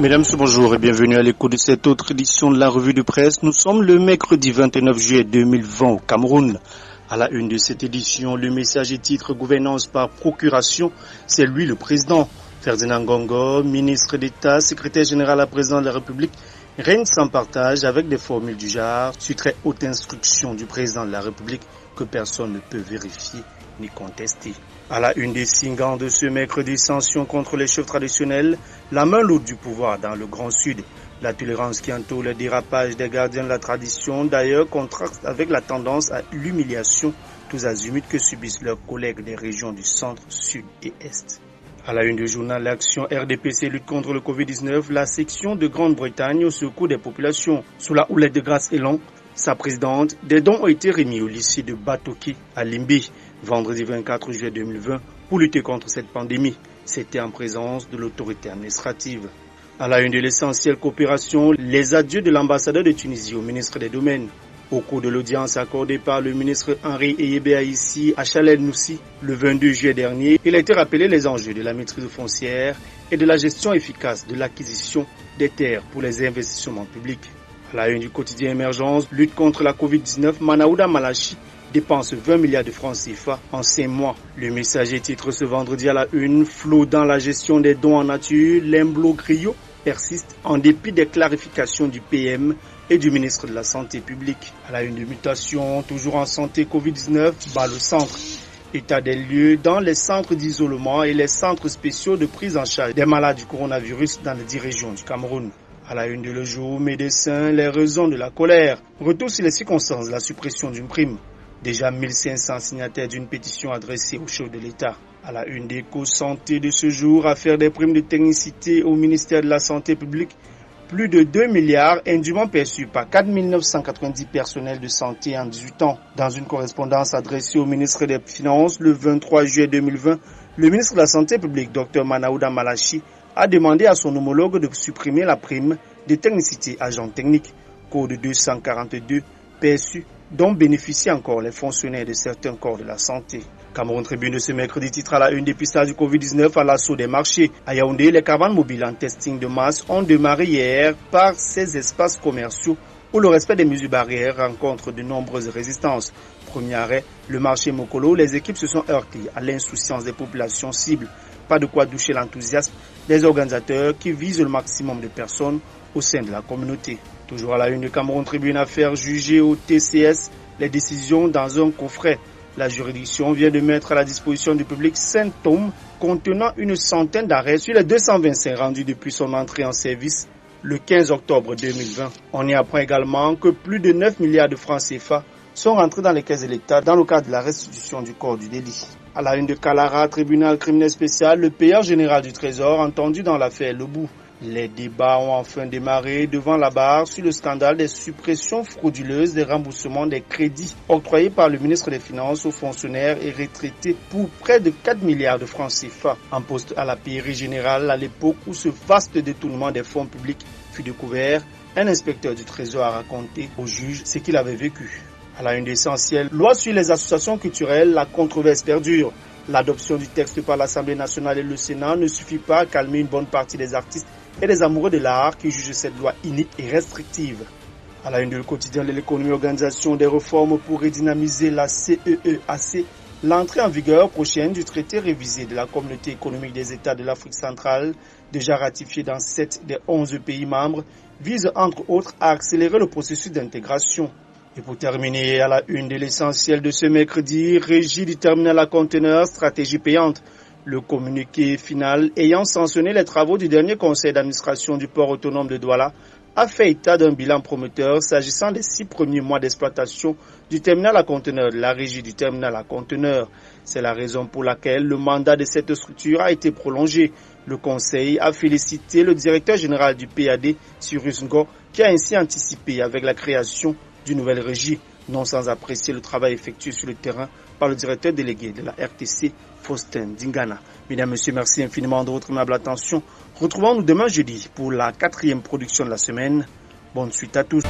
Mesdames, bonjour et bienvenue à l'écoute de cette autre édition de la revue de presse. Nous sommes le mercredi 29 juillet 2020 au Cameroun. À la une de cette édition, le message et titre gouvernance par procuration, c'est lui le président. Ferdinand Ngongo, ministre d'État, secrétaire général à président de la République, règne sans partage avec des formules du genre sur très haute instruction du président de la République que personne ne peut vérifier ni contester. À la une des signes de ce mercredi, sanctions contre les chefs traditionnels, la main lourde du pouvoir dans le Grand Sud. La tolérance qui entoure le dérapage des gardiens de la tradition, d'ailleurs, contraste avec la tendance à l'humiliation tous azimuts que subissent leurs collègues des régions du centre, sud et est. À la une du journal L'Action RDPC lutte contre le Covid-19, la section de Grande-Bretagne au secours des populations. Sous la houlette de Grace Elon, sa présidente, des dons ont été remis au lycée de Batoki à Limbe, vendredi 24 juillet 2020, pour lutter contre cette pandémie. C'était en présence de l'autorité administrative. À la une de l'essentielle coopération, les adieux de l'ambassadeur de Tunisie au ministre des Domaines. Au cours de l'audience accordée par le ministre Henri Eyebe Aissi à Chalel Noussi le 22 juillet dernier, il a été rappelé les enjeux de la maîtrise foncière et de la gestion efficace de l'acquisition des terres pour les investissements publics. À la une du quotidien Émergence, lutte contre la Covid-19, Manaouda Malachi dépense 20 milliards de francs CFA en 5 mois. Le messager titre ce vendredi à la une, flou dans la gestion des dons en nature, l'imbroglio persiste en dépit des clarifications du PM et du ministre de la Santé publique. À la une de mutation, toujours en santé Covid-19, bat le centre. État des lieux dans les centres d'isolement et les centres spéciaux de prise en charge des malades du coronavirus dans les 10 régions du Cameroun. À la une de Le Jour, médecins, les raisons de la colère. Retour sur les circonstances de la suppression d'une prime. Déjà 1500 signataires d'une pétition adressée au chef de l'État. À la une d'Éco-Santé de ce jour, affaire des primes de technicité au ministère de la Santé publique. Plus de 2 milliards indûment perçus par 4 990 personnels de santé en 18 ans. Dans une correspondance adressée au ministre des Finances le 23 juillet 2020, le ministre de la Santé publique, Dr Manaouda Malachi, a demandé à son homologue de supprimer la prime de technicité agent technique, code 242, perçue, dont bénéficient encore les fonctionnaires de certains corps de la santé. Cameroun Tribune de ce mercredi titre à la une dépistage du Covid-19 à l'assaut des marchés. À Yaoundé, les caravanes mobiles en testing de masse ont démarré hier par ces espaces commerciaux où le respect des mesures barrières rencontre de nombreuses résistances. Premier arrêt, le marché Mokolo, les équipes se sont heurtées à l'insouciance des populations cibles. Pas de quoi doucher l'enthousiasme des organisateurs qui visent le maximum de personnes au sein de la communauté. Toujours à la une de Cameroun Tribune, affaire jugée au TCS, les décisions dans un coffret. La juridiction vient de mettre à la disposition du public 5 tomes contenant une centaine d'arrêts sur les 225 rendus depuis son entrée en service le 15 octobre 2020. On y apprend également que plus de 9 milliards de francs CFA sont rentrés dans les caisses de l'État dans le cadre de la restitution du corps du délit. À la une de Kalara, tribunal criminel spécial, le payeur général du Trésor entendu dans l'affaire Lebou. Les débats ont enfin démarré devant la barre sur le scandale des suppressions frauduleuses des remboursements des crédits octroyés par le ministre des Finances aux fonctionnaires et retraités pour près de 4 milliards de francs CFA. En poste à la pairie générale à l'époque où ce vaste détournement des fonds publics fut découvert, un inspecteur du Trésor a raconté au juge ce qu'il avait vécu. À la une d'essentiel, loi sur les associations culturelles, la controverse perdure. L'adoption du texte par l'Assemblée nationale et le Sénat ne suffit pas à calmer une bonne partie des artistes et des amoureux de l'art qui jugent cette loi inique et restrictive. À la une de le quotidien de l'économie, organisation des réformes pour redynamiser la CEEAC, l'entrée en vigueur prochaine du traité révisé de la Communauté économique des États de l'Afrique centrale, déjà ratifié dans 7 des 11 pays membres, vise entre autres à accélérer le processus d'intégration. Et pour terminer, à la une de l'essentiel de ce mercredi, régie du terminal à conteneurs, stratégie payante. Le communiqué final ayant sanctionné les travaux du dernier conseil d'administration du port autonome de Douala a fait état d'un bilan prometteur s'agissant des 6 premiers mois d'exploitation du terminal à conteneurs, de la régie du terminal à conteneurs. C'est la raison pour laquelle le mandat de cette structure a été prolongé. Le conseil a félicité le directeur général du PAD, Cyrus Ngo, qui a ainsi anticipé avec la création d'une nouvelle régie, non sans apprécier le travail effectué sur le terrain par le directeur délégué de la RTC, Faustin Dingana. Mesdames, Messieurs, merci infiniment de votre aimable attention. Retrouvons-nous demain jeudi pour la 4e production de la semaine. Bonne suite à tous.